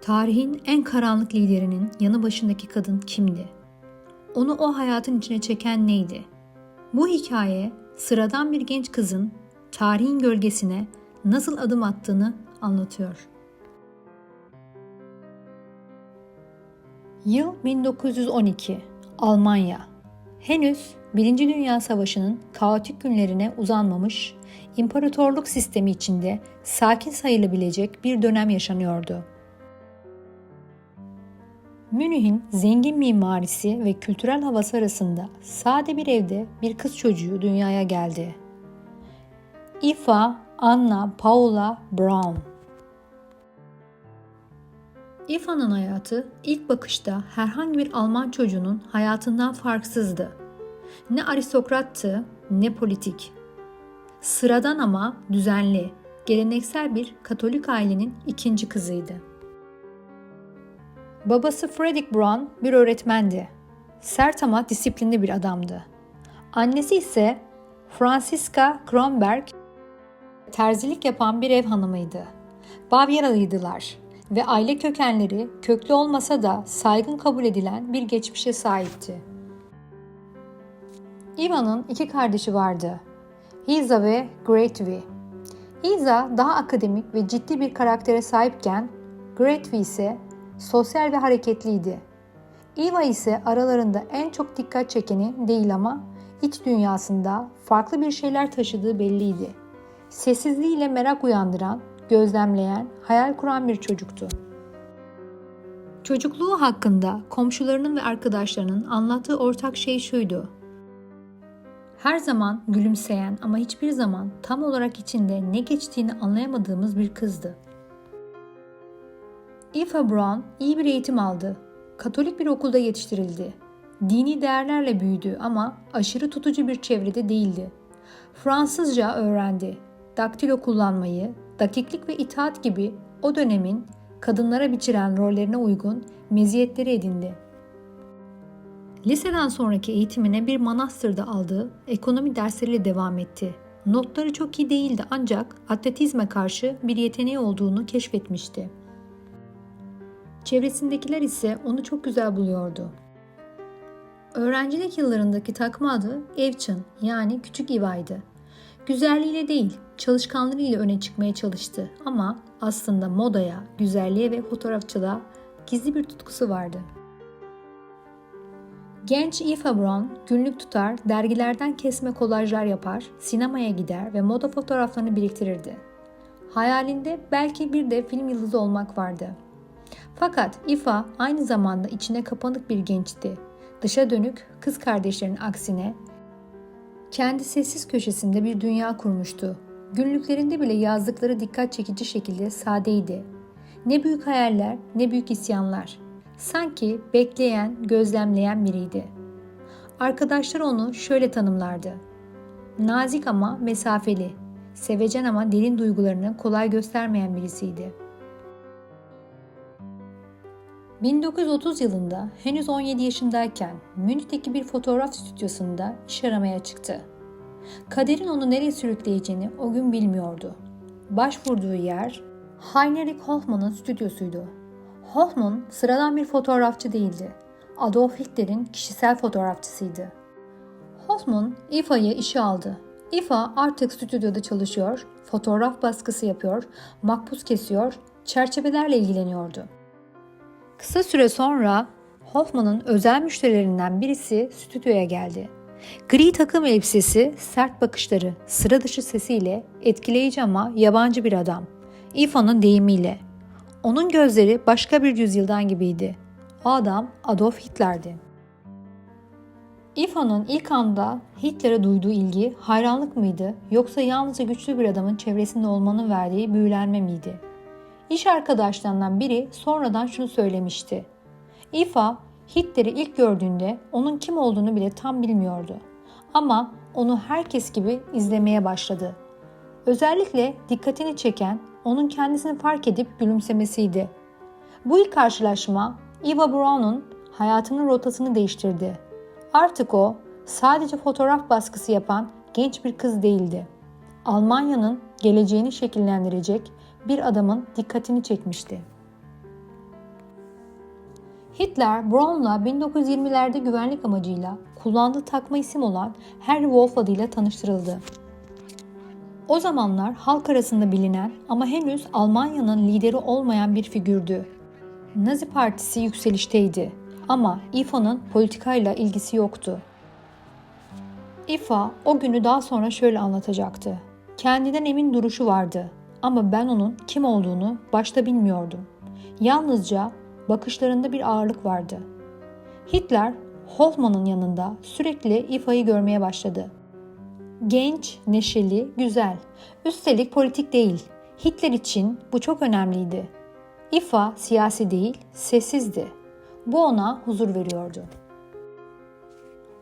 Tarihin en karanlık liderinin yanı başındaki kadın kimdi? Onu o hayatın içine çeken neydi? Bu hikaye sıradan bir genç kızın tarihin gölgesine nasıl adım attığını anlatıyor. Yıl 1912, Almanya. Henüz Birinci Dünya Savaşı'nın kaotik günlerine uzanmamış, imparatorluk sistemi içinde sakin sayılabilecek bir dönem yaşanıyordu. Münih'in zengin mimarisi ve kültürel havası arasında sade bir evde bir kız çocuğu dünyaya geldi. Eva Anna Paula Braun. Eva'nın hayatı ilk bakışta herhangi bir Alman çocuğunun hayatından farksızdı. Ne aristokrattı ne politik. Sıradan ama düzenli, geleneksel bir Katolik ailenin ikinci kızıydı. Babası Fredrik Braun bir öğretmendi. Sert ama disiplinli bir adamdı. Annesi ise Franziska Kronberg, terzilik yapan bir ev hanımıydı. Bavyeralıydılar ve aile kökenleri köklü olmasa da saygın kabul edilen bir geçmişe sahipti. Eva'nın iki kardeşi vardı. Isa ve Gretvy. Isa daha akademik ve ciddi bir karaktere sahipken Gretvy ise sosyal ve hareketliydi. Eva ise aralarında en çok dikkat çekeni değil ama iç dünyasında farklı bir şeyler taşıdığı belliydi. Sessizliğiyle merak uyandıran, gözlemleyen, hayal kuran bir çocuktu. Çocukluğu hakkında komşularının ve arkadaşlarının anlattığı ortak şey şuydu: her zaman gülümseyen ama hiçbir zaman tam olarak içinde ne geçtiğini anlayamadığımız bir kızdı. Eva Braun iyi bir eğitim aldı. Katolik bir okulda yetiştirildi. Dini değerlerle büyüdü ama aşırı tutucu bir çevrede değildi. Fransızca öğrendi. Daktilo kullanmayı, dakiklik ve itaat gibi o dönemin kadınlara biçilen rollerine uygun meziyetleri edindi. Liseden sonraki eğitimine bir manastırda aldığı ekonomi dersleriyle devam etti. Notları çok iyi değildi ancak atletizme karşı bir yeteneği olduğunu keşfetmişti. Çevresindekiler ise onu çok güzel buluyordu. Öğrencilik yıllarındaki takma adı Evçin yani Küçük Eva'ydı. Güzelliğiyle değil, çalışkanlığıyla öne çıkmaya çalıştı ama aslında modaya, güzelliğe ve fotoğrafçılığa gizli bir tutkusu vardı. Genç Eva Braun günlük tutar, dergilerden kesme kolajlar yapar, sinemaya gider ve moda fotoğraflarını biriktirirdi. Hayalinde belki bir de film yıldızı olmak vardı. Fakat Eva aynı zamanda içine kapanık bir gençti. Dışa dönük, kız kardeşlerinin aksine kendi sessiz köşesinde bir dünya kurmuştu. Günlüklerinde bile yazdıkları dikkat çekici şekilde sadeydi. Ne büyük hayaller, ne büyük isyanlar. Sanki bekleyen, gözlemleyen biriydi. Arkadaşlar onu şöyle tanımlardı: nazik ama mesafeli, sevecen ama derin duygularını kolay göstermeyen birisiydi. 1930 yılında henüz 17 yaşındayken Münih'teki bir fotoğraf stüdyosunda iş aramaya çıktı. Kaderin onu nereye sürükleyeceğini o gün bilmiyordu. Başvurduğu yer Heinrich Hoffmann'ın stüdyosuydu. Hoffmann sıradan bir fotoğrafçı değildi. Adolf Hitler'in kişisel fotoğrafçısıydı. Hoffmann Eva'yı işe aldı. Eva artık stüdyoda çalışıyor, fotoğraf baskısı yapıyor, makbuz kesiyor, çerçevelerle ilgileniyordu. Kısa süre sonra Hoffmann'ın özel müşterilerinden birisi stüdyoya geldi. Gri takım elbisesi, sert bakışları, sıra dışı sesiyle etkileyici ama yabancı bir adam. Eva'nın deyimiyle. Onun gözleri başka bir yüzyıldan gibiydi. O adam Adolf Hitler'di. Eva'nın ilk anda Hitler'e duyduğu ilgi hayranlık mıydı yoksa yalnızca güçlü bir adamın çevresinde olmanın verdiği büyülenme miydi? İş arkadaşlarından biri sonradan şunu söylemişti: Eva, Hitler'i ilk gördüğünde onun kim olduğunu bile tam bilmiyordu. Ama onu herkes gibi izlemeye başladı. Özellikle dikkatini çeken onun kendisini fark edip gülümsemesiydi. Bu ilk karşılaşma Eva Braun'un hayatının rotasını değiştirdi. Artık o sadece fotoğraf baskısı yapan genç bir kız değildi. Almanya'nın geleceğini şekillendirecek bir adamın dikkatini çekmişti. Hitler, Braun'la 1920'lerde güvenlik amacıyla kullandığı takma isim olan Henry Wolf adıyla tanıştırıldı. O zamanlar halk arasında bilinen ama henüz Almanya'nın lideri olmayan bir figürdü. Nazi Partisi yükselişteydi ama İFA'nın politikayla ilgisi yoktu. İFA o günü daha sonra şöyle anlatacaktı. Kendinden emin duruşu vardı ama ben onun kim olduğunu başta bilmiyordum. Yalnızca bakışlarında bir ağırlık vardı. Hitler, Hoffmann'ın yanında sürekli İFA'yı görmeye başladı. Genç, neşeli, güzel. Üstelik politik değil. Hitler için bu çok önemliydi. İFA siyasi değil, sessizdi. Bu ona huzur veriyordu.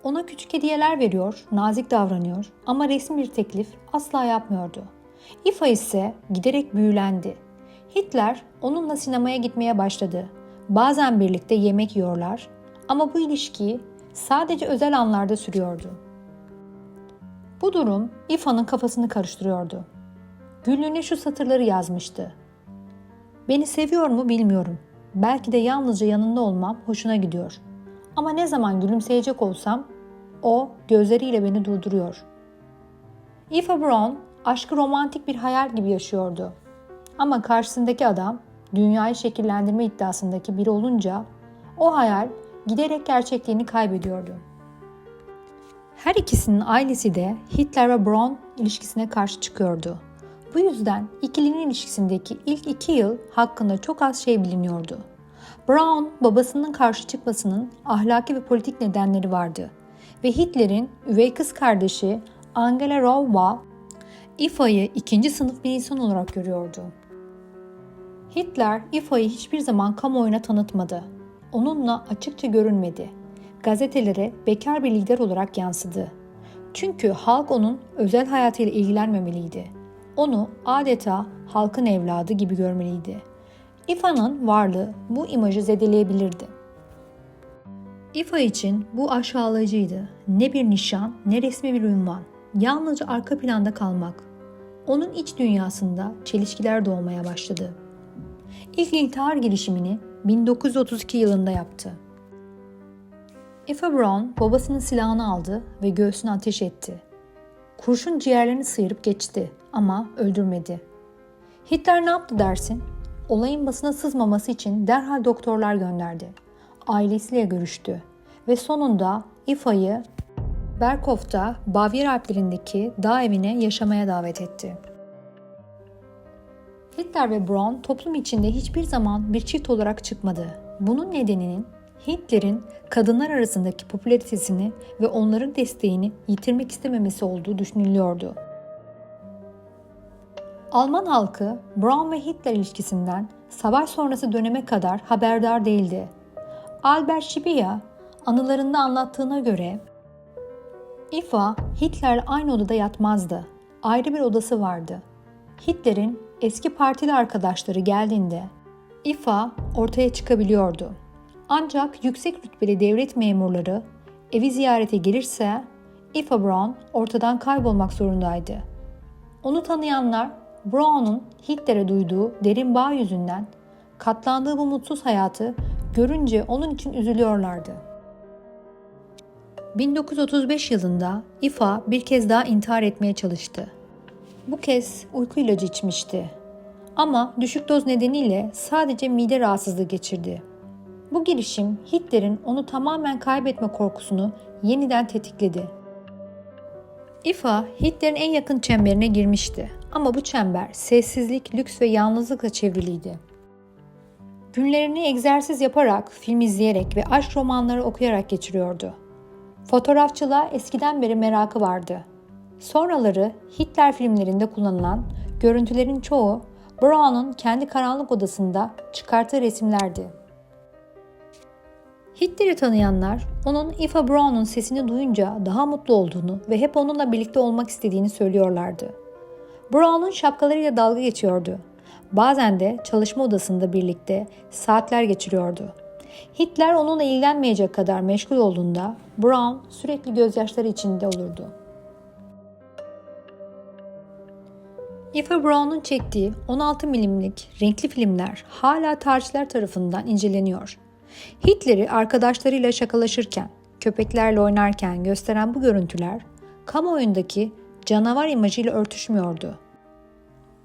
Ona küçük hediyeler veriyor, nazik davranıyor ama resmi bir teklif asla yapmıyordu. İFA ise giderek büyülendi. Hitler onunla sinemaya gitmeye başladı. Bazen birlikte yemek yiyorlar ama bu ilişki sadece özel anlarda sürüyordu. Bu durum İFA'nın kafasını karıştırıyordu. Günlüğüne şu satırları yazmıştı. Beni seviyor mu bilmiyorum. Belki de yalnızca yanında olmam hoşuna gidiyor. Ama ne zaman gülümseyecek olsam o gözleriyle beni durduruyor. Eva Braun aşkı romantik bir hayal gibi yaşıyordu. Ama karşısındaki adam dünyayı şekillendirme iddiasındaki biri olunca o hayal giderek gerçekliğini kaybediyordu. Her ikisinin ailesi de Hitler ve Braun ilişkisine karşı çıkıyordu. Bu yüzden ikilinin ilişkisindeki ilk 2 yıl hakkında çok az şey biliniyordu. Braun babasının karşı çıkmasının ahlaki ve politik nedenleri vardı ve Hitler'in üvey kız kardeşi Angela Rauba İFA'yı 2. sınıf bir insan olarak görüyordu. Hitler İFA'yı hiçbir zaman kamuoyuna tanıtmadı. Onunla açıkça görünmedi. Gazetelere bekar bir lider olarak yansıdı. Çünkü halk onun özel hayatıyla ilgilenmemeliydi. Onu adeta halkın evladı gibi görmeliydi. İFA'nın varlığı bu imajı zedeleyebilirdi. İFA için bu aşağılayıcıydı. Ne bir nişan ne resmi bir ünvan. Yalnızca arka planda kalmak. Onun iç dünyasında çelişkiler doğmaya başladı. İlk intihar girişimini 1932 yılında yaptı. Eva Braun babasının silahını aldı ve göğsüne ateş etti. Kurşun ciğerlerini sıyırıp geçti ama öldürmedi. Hitler ne yaptı dersin? Olayın basına sızmaması için derhal doktorlar gönderdi. Ailesiyle görüştü ve sonunda Eva'yı Berkhoff'ta Bavyera Alplerindeki dağ evine yaşamaya davet etti. Hitler ve Braun toplum içinde hiçbir zaman bir çift olarak çıkmadı. Bunun nedeninin Hitler'in kadınlar arasındaki popülaritesini ve onların desteğini yitirmek istememesi olduğu düşünülüyordu. Alman halkı Braun ve Hitler ilişkisinden savaş sonrası döneme kadar haberdar değildi. Albert Schweitzer anılarında anlattığına göre Eva Hitler'le aynı odada yatmazdı. Ayrı bir odası vardı. Hitler'in eski partili arkadaşları geldiğinde Eva ortaya çıkabiliyordu. Ancak yüksek rütbeli devlet memurları evi ziyarete gelirse Eva Braun ortadan kaybolmak zorundaydı. Onu tanıyanlar Braun'un Hitler'e duyduğu derin bağ yüzünden katlandığı bu mutsuz hayatı görünce onun için üzülüyorlardı. 1935 yılında Eva bir kez daha intihar etmeye çalıştı. Bu kez uyku ilacı içmişti. Ama düşük doz nedeniyle sadece mide rahatsızlığı geçirdi. Bu girişim Hitler'in onu tamamen kaybetme korkusunu yeniden tetikledi. Eva Hitler'in en yakın çemberine girmişti ama bu çember sessizlik, lüks ve yalnızlıkla çevriliydi. Günlerini egzersiz yaparak, film izleyerek ve aşk romanları okuyarak geçiriyordu. Fotoğrafçılığa eskiden beri merakı vardı. Sonraları Hitler filmlerinde kullanılan görüntülerin çoğu Braun'un kendi karanlık odasında çıkarttığı resimlerdi. Hitler'i tanıyanlar onun Eva Braun'un sesini duyunca daha mutlu olduğunu ve hep onunla birlikte olmak istediğini söylüyorlardı. Braun'un şapkalarıyla dalga geçiyordu. Bazen de çalışma odasında birlikte saatler geçiriyordu. Hitler onunla ilgilenmeyecek kadar meşgul olduğunda Braun sürekli gözyaşları içinde olurdu. Eva Braun'un çektiği 16 milimlik renkli filmler hala tarihçiler tarafından inceleniyor. Hitler'i arkadaşlarıyla şakalaşırken, köpeklerle oynarken gösteren bu görüntüler kamuoyundaki canavar imajıyla örtüşmüyordu.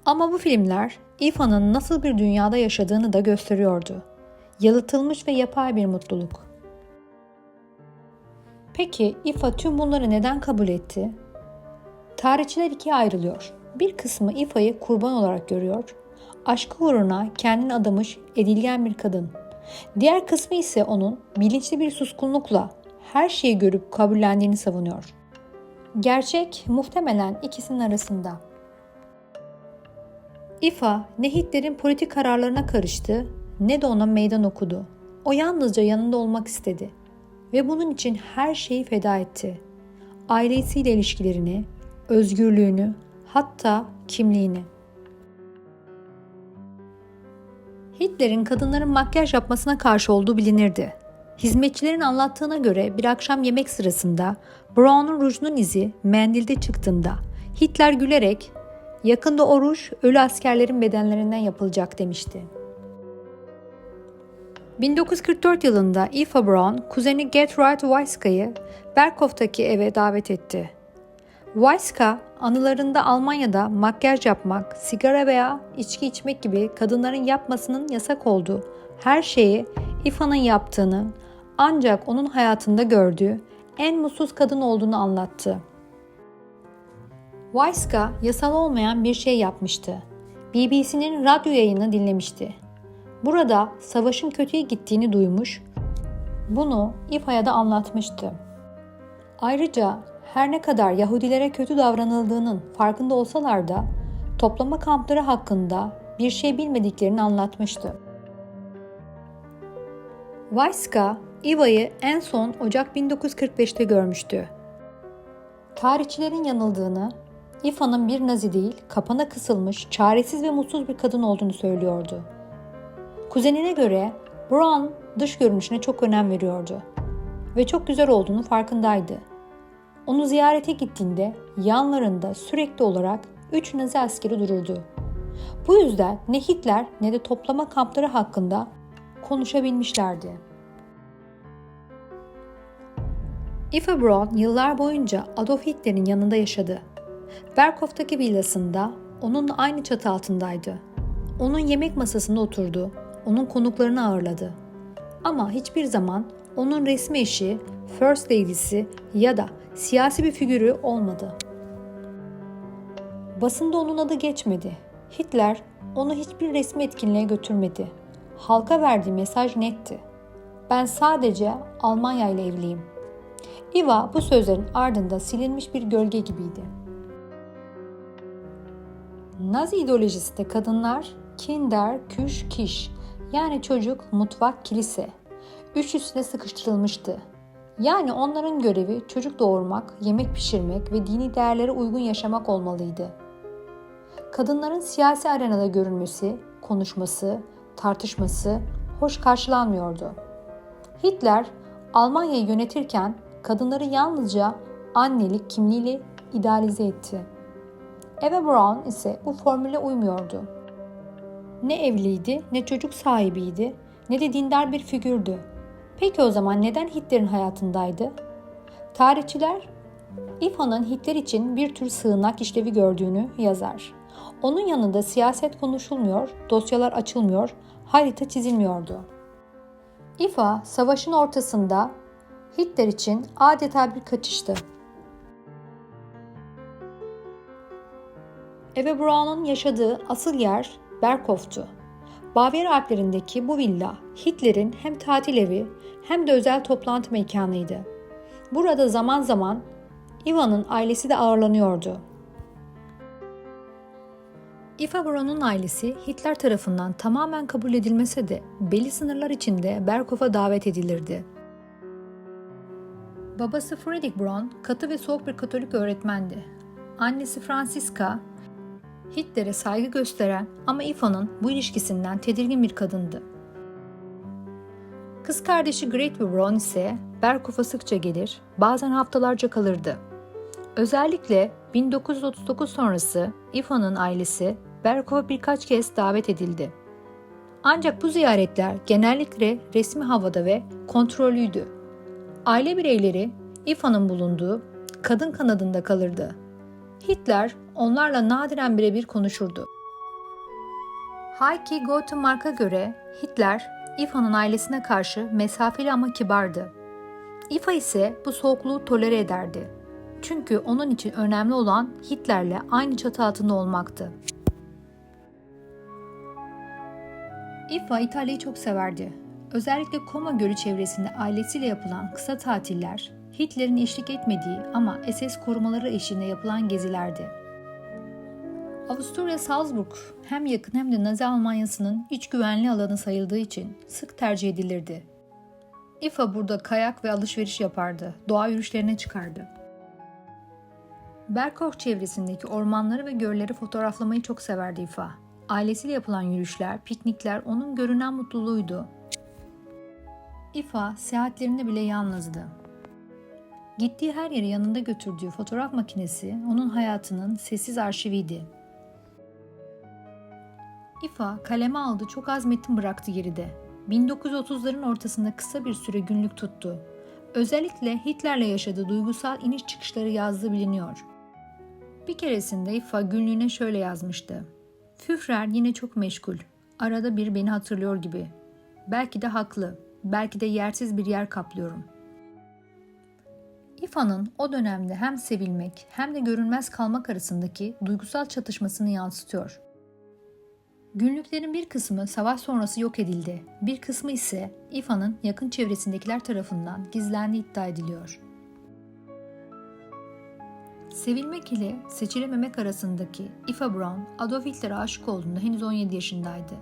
Ama bu filmler Eva'nın nasıl bir dünyada yaşadığını da gösteriyordu. Yalıtılmış ve yapay bir mutluluk. Peki Eva tüm bunları neden kabul etti? Tarihçiler ikiye ayrılıyor. Bir kısmı Eva'yı kurban olarak görüyor. Aşkı uğruna kendini adamış edilgen bir kadın. Diğer kısmı ise onun bilinçli bir suskunlukla her şeyi görüp kabullendiğini savunuyor. Gerçek muhtemelen ikisinin arasında. Eva ne Hitler'in politik kararlarına karıştı ne de ona meydan okudu. O yalnızca yanında olmak istedi ve bunun için her şeyi feda etti. Ailesiyle ilişkilerini, özgürlüğünü, hatta kimliğini. Hitler'in kadınların makyaj yapmasına karşı olduğu bilinirdi. Hizmetçilerin anlattığına göre bir akşam yemek sırasında Braun'un rujunun izi mendilde çıktığında Hitler gülerek "Yakında o ruj ölü askerlerin bedenlerinden yapılacak" demişti. 1944 yılında Eva Braun, kuzeni Gertrude Weiska'yı Berkow'taki eve davet etti. Weiska, anılarında Almanya'da makyaj yapmak, sigara veya içki içmek gibi kadınların yapmasının yasak olduğu her şeyi Eva'nın yaptığını, ancak onun hayatında gördüğü en mutsuz kadın olduğunu anlattı. Weiska yasal olmayan bir şey yapmıştı. BBC'nin radyo yayını dinlemişti. Burada savaşın kötüye gittiğini duymuş, bunu Eva'ya da anlatmıştı. Ayrıca her ne kadar Yahudilere kötü davranıldığının farkında olsalar da toplama kampları hakkında bir şey bilmediklerini anlatmıştı. Weiska, Eva'yı en son Ocak 1945'te görmüştü. Tarihçilerin yanıldığını, Eva'nın bir Nazi değil, kapana kısılmış, çaresiz ve mutsuz bir kadın olduğunu söylüyordu. Kuzenine göre Braun dış görünüşüne çok önem veriyordu ve çok güzel olduğunu farkındaydı. Onu ziyarete gittiğinde yanlarında sürekli olarak 3 Nazi askeri dururdu. Bu yüzden ne Hitler ne de toplama kampları hakkında konuşabilmişlerdi. Eva Braun yıllar boyunca Adolf Hitler'in yanında yaşadı. Berkow'taki villasında onunla aynı çatı altındaydı. Onun yemek masasında oturdu, onun konuklarını ağırladı. Ama hiçbir zaman onun resmi eşi, First Lady'si ya da siyasi bir figürü olmadı. Basında onun adı geçmedi. Hitler onu hiçbir resmi etkinliğe götürmedi. Halka verdiği mesaj netti. "Ben sadece Almanya ile evliyim." Eva bu sözlerin ardında silinmiş bir gölge gibiydi. Nazi ideolojisinde kadınlar Kinder, Küş, Kiş, yani çocuk, mutfak, kilise üst üste sıkıştırılmıştı. Yani onların görevi çocuk doğurmak, yemek pişirmek ve dini değerlere uygun yaşamak olmalıydı. Kadınların siyasi arenada görünmesi, konuşması, tartışması hoş karşılanmıyordu. Hitler Almanya'yı yönetirken kadınları yalnızca annelik kimliğiyle idealize etti. Eva Braun ise bu formüle uymuyordu. Ne evliydi, ne çocuk sahibiydi, ne de dindar bir figürdü. Peki o zaman neden Hitler'in hayatındaydı? Tarihçiler, Eva'nın Hitler için bir tür sığınak işlevi gördüğünü yazar. Onun yanında siyaset konuşulmuyor, dosyalar açılmıyor, harita çizilmiyordu. Eva, savaşın ortasında Hitler için adeta bir kaçıştı. Eva Braun'un yaşadığı asıl yer Berkow'tu. Bavyera Alplerindeki bu villa Hitler'in hem tatil evi hem de özel toplantı mekanıydı. Burada zaman zaman Eva'nın ailesi de ağırlanıyordu. Eva Braun'un ailesi Hitler tarafından tamamen kabul edilmese de belli sınırlar içinde Berkow'a davet edilirdi. Babası Friedrich Braun katı ve soğuk bir Katolik öğretmendi. Annesi Franziska Hitler'e saygı gösteren ama Eva'nın bu ilişkisinden tedirgin bir kadındı. Kız kardeşi Gretel Braun ise Berkow'a sıkça gelir, bazen haftalarca kalırdı. Özellikle 1939 sonrası Eva'nın ailesi Berkow'a birkaç kez davet edildi. Ancak bu ziyaretler genellikle resmi havada ve kontrollüydü. Aile bireyleri İFA'nın bulunduğu kadın kanadında kalırdı. Hitler onlarla nadiren birebir konuşurdu. Heike Gotemark'a göre Hitler, İFA'nın ailesine karşı mesafeli ama kibardı. İFA ise bu soğukluğu tolere ederdi. Çünkü onun için önemli olan Hitler'le aynı çatı altında olmaktı. İFA İtalya'yı çok severdi. Özellikle Como Gölü çevresinde ailesiyle yapılan kısa tatiller, Hitler'in eşlik etmediği ama SS korumaları eşliğinde yapılan gezilerdi. Avusturya Salzburg hem yakın hem de Nazi Almanyası'nın iç güvenli alanı sayıldığı için sık tercih edilirdi. İFA burada kayak ve alışveriş yapardı, doğa yürüyüşlerine çıkardı. Berghof çevresindeki ormanları ve gölleri fotoğraflamayı çok severdi İFA. Ailesiyle yapılan yürüyüşler, piknikler onun görünen mutluluğuydu. İFA seyahatlerinde bile yalnızdı. Gittiği her yere yanında götürdüğü fotoğraf makinesi onun hayatının sessiz arşiviydi. İFA kaleme aldı, çok az metin bıraktı geride. 1930'ların ortasında kısa bir süre günlük tuttu. Özellikle Hitler'le yaşadığı duygusal iniş çıkışları yazdığı biliniyor. Bir keresinde İFA günlüğüne şöyle yazmıştı. Führer yine çok meşgul. Arada bir beni hatırlıyor gibi. Belki de haklı. Belki de yersiz bir yer kaplıyorum. İFA'nın o dönemde hem sevilmek hem de görünmez kalmak arasındaki duygusal çatışmasını yansıtıyor. Günlüklerin bir kısmı savaş sonrası yok edildi. Bir kısmı ise İFA'nın yakın çevresindekiler tarafından gizlendiği iddia ediliyor. Sevilmek ile seçilememek arasındaki İFA Braun, Adolf Hitler'e aşık olduğunda henüz 17 yaşındaydı.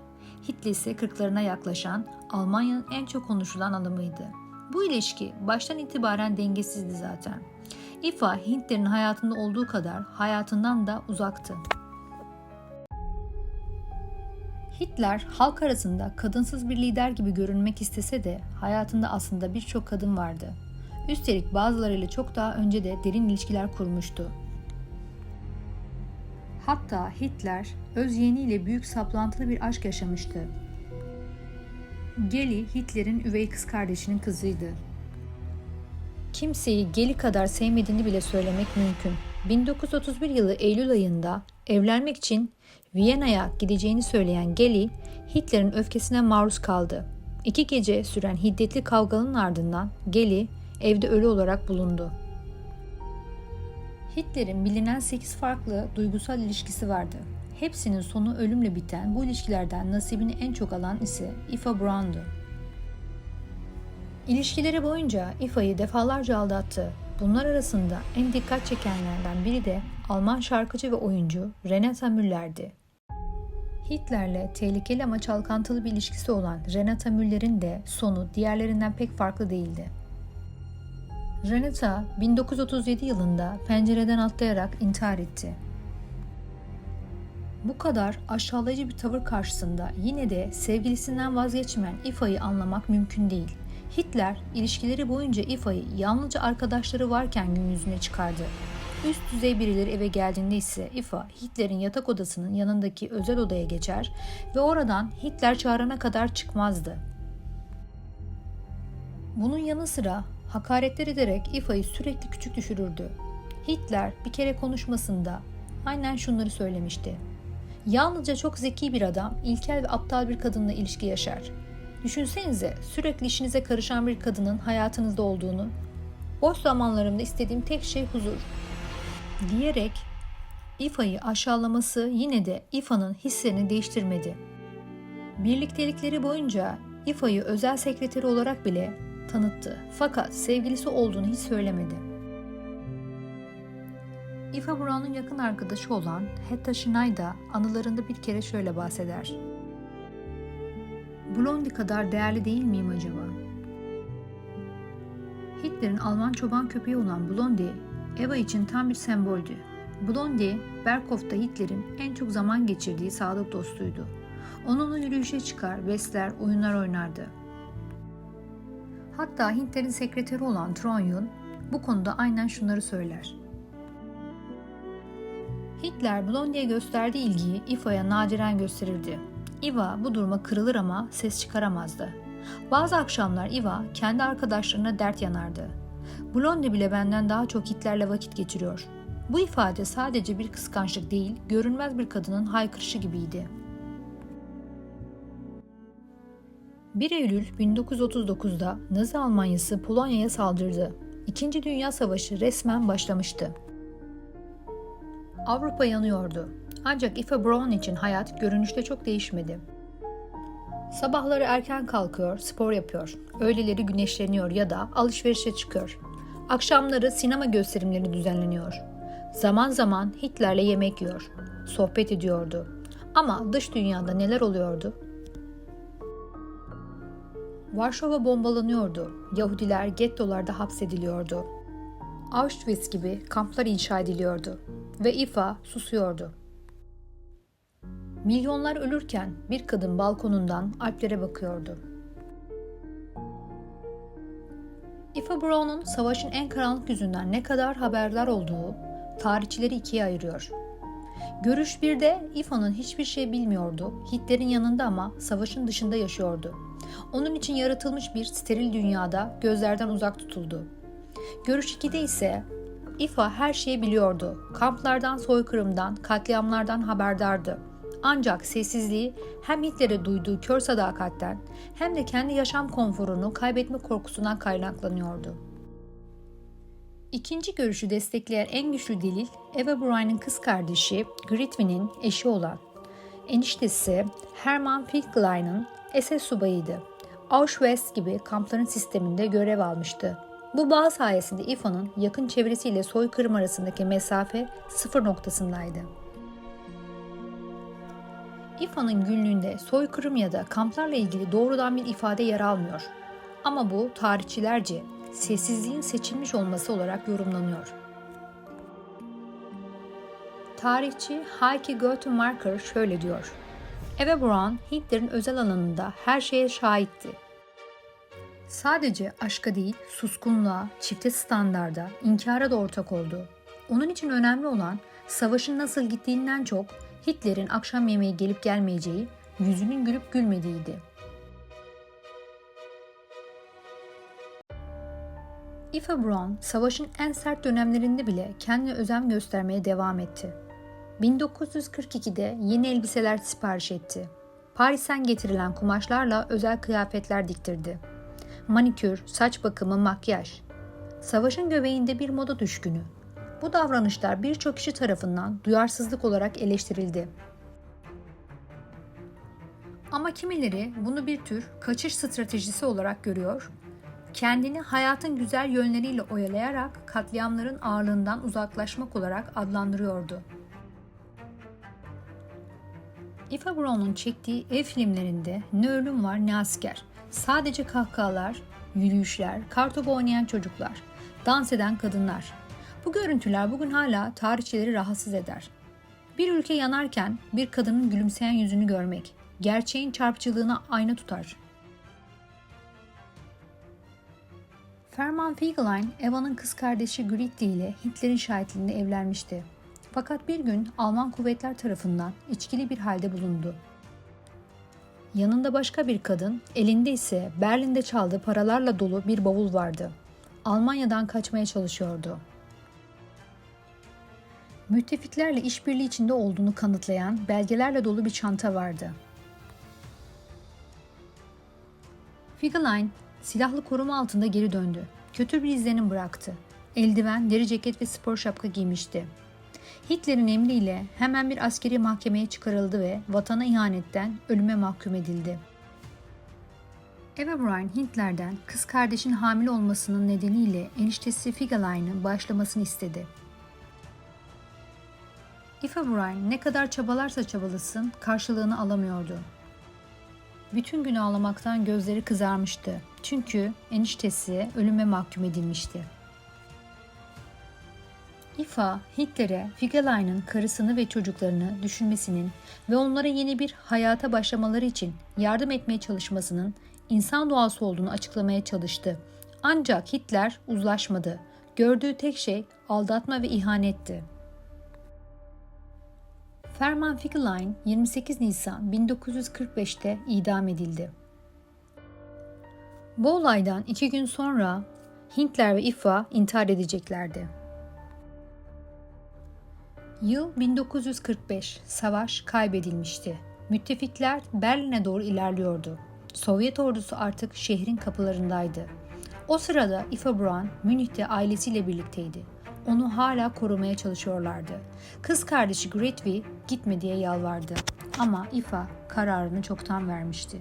Hitler ise 40'larına yaklaşan Almanya'nın en çok konuşulan adamıydı. Bu ilişki baştan itibaren dengesizdi zaten. İFA, Hitler'in hayatında olduğu kadar hayatından da uzaktı. Hitler halk arasında kadınsız bir lider gibi görünmek istese de hayatında aslında birçok kadın vardı. Üstelik bazılarıyla çok daha önce de derin ilişkiler kurmuştu. Hatta Hitler öz yeğeniyle büyük saplantılı bir aşk yaşamıştı. Geli, Hitler'in üvey kız kardeşinin kızıydı. Kimseyi Geli kadar sevmediğini bile söylemek mümkün. 1931 yılı Eylül ayında evlenmek için Viyana'ya gideceğini söyleyen Geli, Hitler'in öfkesine maruz kaldı. 2 gece süren hiddetli kavganın ardından Geli evde ölü olarak bulundu. Hitler'in bilinen 8 farklı duygusal ilişkisi vardı. Hepsinin sonu ölümle biten bu ilişkilerden nasibini en çok alan ise İFA Braun'du. İlişkileri boyunca İFA'yı defalarca aldattı. Bunlar arasında en dikkat çekenlerden biri de Alman şarkıcı ve oyuncu Renata Müller'di. Hitler'le tehlikeli ama çalkantılı bir ilişkisi olan Renata Müller'in de sonu diğerlerinden pek farklı değildi. Renata 1937 yılında pencereden atlayarak intihar etti. Bu kadar aşağılayıcı bir tavır karşısında yine de sevgilisinden vazgeçmeyen İFA'yı anlamak mümkün değil. Hitler ilişkileri boyunca İFA'yı yalnızca arkadaşları varken gün yüzüne çıkardı. Üst düzey birileri eve geldiğinde ise İFA Hitler'in yatak odasının yanındaki özel odaya geçer ve oradan Hitler çağırana kadar çıkmazdı. Bunun yanı sıra hakaretler ederek İFA'yı sürekli küçük düşürürdü. Hitler bir kere konuşmasında aynen şunları söylemişti. Yalnızca çok zeki bir adam ilkel ve aptal bir kadınla ilişki yaşar. Düşünsenize sürekli işinize karışan bir kadının hayatınızda olduğunu. Boş zamanlarımda istediğim tek şey huzur. Diyerek İFA'yı aşağılaması yine de İFA'nın hislerini değiştirmedi. Birliktelikleri boyunca İFA'yı özel sekreteri olarak bile tanıttı. Fakat sevgilisi olduğunu hiç söylemedi. İFA Braun'un yakın arkadaşı olan Hetta Schneider anılarında bir kere şöyle bahseder. Blondie kadar değerli değil miyim acaba? Hitler'in Alman çoban köpeği olan Blondie, Eva için tam bir semboldü. Blondie, Berghof'ta Hitler'in en çok zaman geçirdiği sadık dostuydu. Onunla yürüyüşe çıkar, besler, oyunlar oynardı. Hatta Hitler'in sekreteri olan Tronyun bu konuda aynen şunları söyler. Hitler Blondie'ye gösterdiği ilgiyi İFA'ya nadiren gösterirdi. Eva bu duruma kırılır ama ses çıkaramazdı. Bazı akşamlar Eva kendi arkadaşlarına dert yanardı. Blondie bile benden daha çok Hitler'le vakit geçiriyor. Bu ifade sadece bir kıskançlık değil, görünmez bir kadının haykırışı gibiydi. 1 Eylül 1939'da Nazi Almanyası Polonya'ya saldırdı. İkinci Dünya Savaşı resmen başlamıştı. Avrupa yanıyordu. Ancak Eva Braun için hayat görünüşte çok değişmedi. Sabahları erken kalkıyor, spor yapıyor. Öğleleri güneşleniyor ya da alışverişe çıkıyor. Akşamları sinema gösterimleri düzenleniyor. Zaman zaman Hitler'le yemek yiyor. Sohbet ediyordu. Ama dış dünyada neler oluyordu? Varşova bombalanıyordu. Yahudiler gettolarda hapsediliyordu. Auschwitz gibi kamplar inşa ediliyordu. Ve Eva susuyordu. Milyonlar ölürken bir kadın balkonundan Alplere bakıyordu. Eva Braun'un savaşın en karanlık yüzünden ne kadar haberdar olduğu tarihçileri ikiye ayırıyor. Görüş bir de Eva'nın hiçbir şey bilmiyordu, Hitler'in yanında ama savaşın dışında yaşıyordu. Onun için yaratılmış bir steril dünyada gözlerden uzak tutuldu. Görüş 2'de ise Eva her şeyi biliyordu. Kamplardan, soykırımdan, katliamlardan haberdardı. Ancak sessizliği hem Hitler'e duyduğu kör sadakatten hem de kendi yaşam konforunu kaybetme korkusundan kaynaklanıyordu. İkinci görüşü destekleyen en güçlü delil Eva Braun'un kız kardeşi Gritvin'in eşi olan eniştesi Hermann Fichtlein'in SS subayıydı. Auschwitz gibi kampların sisteminde görev almıştı. Bu bağ sayesinde Eva'nın yakın çevresiyle soykırım arasındaki mesafe sıfır noktasındaydı. Eva'nın günlüğünde soykırım ya da kamplarla ilgili doğrudan bir ifade yer almıyor. Ama bu tarihçilerce sessizliğin seçilmiş olması olarak yorumlanıyor. Tarihçi Heike Göttenmarker şöyle diyor: Eva Braun, Hitler'in özel alanında her şeye şahitti. Sadece aşka değil, suskunluğa, çifte standarda, inkara da ortak oldu. Onun için önemli olan savaşın nasıl gittiğinden çok Hitler'in akşam yemeği gelip gelmeyeceği, yüzünün gülüp gülmediğiydi. Eva Braun, savaşın en sert dönemlerinde bile kendine özen göstermeye devam etti. 1942'de yeni elbiseler sipariş etti. Paris'ten getirilen kumaşlarla özel kıyafetler diktirdi. Manikür, saç bakımı, makyaj. Savaşın göbeğinde bir moda düşkünü. Bu davranışlar birçok kişi tarafından duyarsızlık olarak eleştirildi. Ama kimileri bunu bir tür kaçış stratejisi olarak görüyor, kendini hayatın güzel yönleriyle oyalayarak katliamların ağırlığından uzaklaşmak olarak adlandırıyordu. Eva Braun'un çektiği ev filmlerinde ne ölüm var ne asker, sadece kahkahalar, yürüyüşler, kartopu oynayan çocuklar, dans eden kadınlar. Bu görüntüler bugün hala tarihçileri rahatsız eder. Bir ülke yanarken bir kadının gülümseyen yüzünü görmek, gerçeğin çarpıcılığına ayna tutar. Hermann Fichtelin, Eva'nın kız kardeşi Gritti ile Hitler'in şahitliğinde evlenmişti. Fakat bir gün Alman kuvvetler tarafından içkili bir halde bulundu. Yanında başka bir kadın, elinde ise Berlin'de çaldığı paralarla dolu bir bavul vardı. Almanya'dan kaçmaya çalışıyordu. Müttefiklerle işbirliği içinde olduğunu kanıtlayan belgelerle dolu bir çanta vardı. Fichtelin, silahlı koruma altında geri döndü. Kötü bir izlenim bıraktı. Eldiven, deri ceket ve spor şapka giymişti. Hitler'in emriyle hemen bir askeri mahkemeye çıkarıldı ve vatana ihanetten ölüme mahkum edildi. Eva Braun, Hitler'den kız kardeşin hamile olmasının nedeniyle eniştesi Fichthelin'i bağışlamasını istedi. Eva Braun ne kadar çabalarsa çabalasın karşılığını alamıyordu. Bütün gün ağlamaktan gözleri kızarmıştı. Çünkü eniştesi ölüme mahkum edilmişti. Eva, Hitler'e Fichthelin'in karısını ve çocuklarını düşünmesinin ve onlara yeni bir hayata başlamaları için yardım etmeye çalışmasının insan doğası olduğunu açıklamaya çalıştı. Ancak Hitler uzlaşmadı. Gördüğü tek şey aldatma ve ihanetti. Ferman Fickelheim 28 Nisan 1945'te idam edildi. Bu olaydan 2 gün sonra Hitler ve IFA intihar edeceklerdi. Yıl 1945, savaş kaybedilmişti. Müttefikler Berlin'e doğru ilerliyordu. Sovyet ordusu artık şehrin kapılarındaydı. O sırada Eva Braun Münih'te ailesiyle birlikteydi. Onu hala korumaya çalışıyorlardı. Kız kardeşi Gretvi gitme diye yalvardı. Ama Eva kararını çoktan vermişti.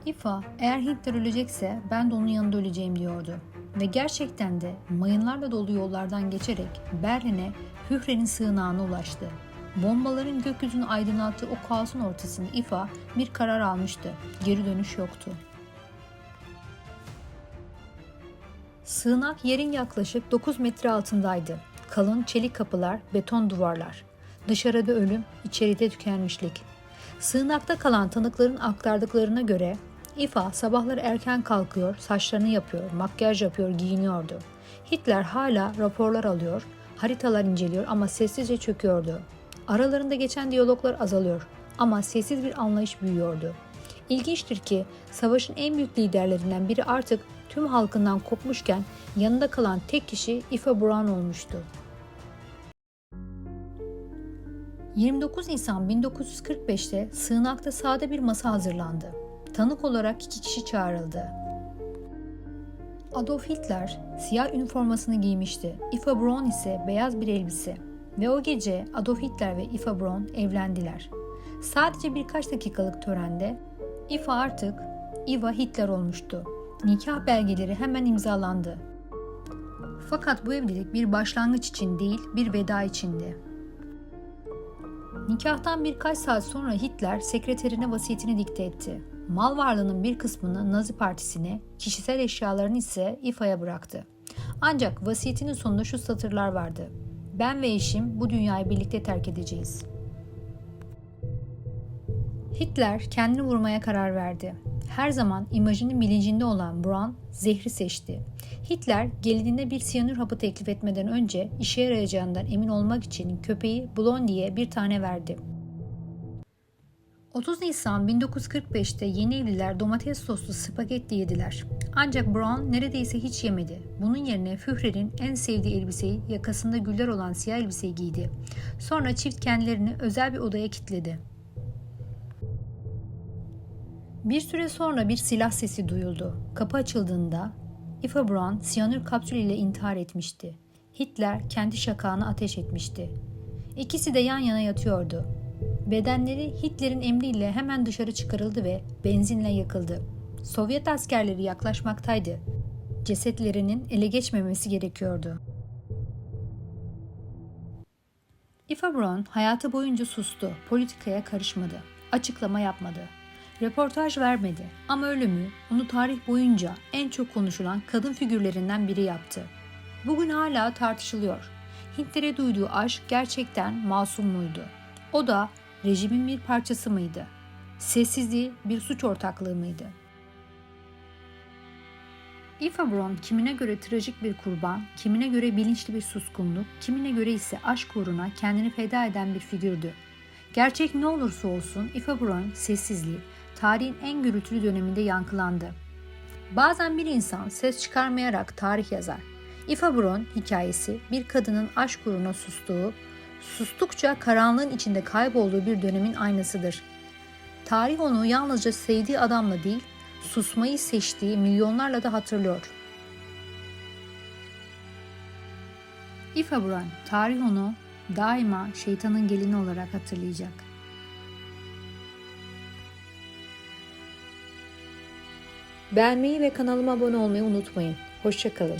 Eva, eğer Hitler ölecekse ben de onun yanında öleceğim diyordu. Ve gerçekten de mayınlarla dolu yollardan geçerek Berlin'e Führer'in sığınağına ulaştı. Bombaların gökyüzünü aydınlattığı o kaosun ortasında Eva bir karar almıştı. Geri dönüş yoktu. Sığınak yerin yaklaşık 9 metre altındaydı. Kalın çelik kapılar, beton duvarlar. Dışarıda ölüm, içeride tükenmişlik. Sığınakta kalan tanıkların aktardıklarına göre Eva sabahları erken kalkıyor, saçlarını yapıyor, makyaj yapıyor, giyiniyordu. Hitler hala raporlar alıyor, haritalar inceliyor ama sessizce çöküyordu. Aralarında geçen diyaloglar azalıyor ama sessiz bir anlayış büyüyordu. İlginçtir ki savaşın en büyük liderlerinden biri artık tüm halkından kopmuşken yanında kalan tek kişi Eva Braun olmuştu. 29 Nisan 1945'te sığınakta sade bir masa hazırlandı. Tanık olarak 2 kişi çağrıldı. Adolf Hitler siyah üniformasını giymişti. Eva Braun ise beyaz bir elbise. Ve o gece Adolf Hitler ve Eva Braun evlendiler. Sadece birkaç dakikalık törende Eva artık Eva Hitler olmuştu. Nikah belgeleri hemen imzalandı. Fakat bu evlilik bir başlangıç için değil, bir veda içindi. Nikahtan birkaç saat sonra Hitler sekreterine vasiyetini dikte etti. Mal varlığının bir kısmını Nazi Partisi'ne, kişisel eşyalarını ise Eva'ya bıraktı. Ancak vasiyetinin sonunda şu satırlar vardı. Ben ve eşim bu dünyayı birlikte terk edeceğiz. Hitler kendini vurmaya karar verdi. Her zaman imajının bilincinde olan Braun zehri seçti. Hitler gelinine bir siyanür hapı teklif etmeden önce işe yarayacağından emin olmak için köpeği Blondie'ye bir tane verdi. 30 Nisan 1945'te yeni evliler domates soslu spagetti yediler. Ancak Braun neredeyse hiç yemedi. Bunun yerine Führer'in en sevdiği elbiseyi, yakasında güller olan siyah elbiseyi giydi. Sonra çift kendilerini özel bir odaya kilitledi. Bir süre sonra bir silah sesi duyuldu. Kapı açıldığında Eva Braun siyanür kapsülüyle intihar etmişti. Hitler kendi şakağına ateş etmişti. İkisi de yan yana yatıyordu. Bedenleri Hitler'in emriyle hemen dışarı çıkarıldı ve benzinle yakıldı. Sovyet askerleri yaklaşmaktaydı. Cesetlerinin ele geçmemesi gerekiyordu. Eva Braun hayatı boyunca sustu, politikaya karışmadı, açıklama yapmadı. Röportaj vermedi ama ölümü onu tarih boyunca en çok konuşulan kadın figürlerinden biri yaptı. Bugün hala tartışılıyor. Hitler'e duyduğu aşk gerçekten masum muydu? O da rejimin bir parçası mıydı? Sessizliği bir suç ortaklığı mıydı? Eva Braun kimine göre trajik bir kurban, kimine göre bilinçli bir suskunluk, kimine göre ise aşk uğruna kendini feda eden bir figürdü. Gerçek ne olursa olsun Eva Braun sessizliği tarihin en gürültülü döneminde yankılandı. Bazen bir insan ses çıkarmayarak tarih yazar. Eva Braun hikayesi bir kadının aşk uğruna sustukça karanlığın içinde kaybolduğu bir dönemin aynasıdır. Tarih onu yalnızca sevdiği adamla değil, susmayı seçtiği milyonlarla da hatırlıyor. Eva Braun, tarih onu daima şeytanın gelini olarak hatırlayacak. Beğenmeyi ve kanalıma abone olmayı unutmayın. Hoşça kalın.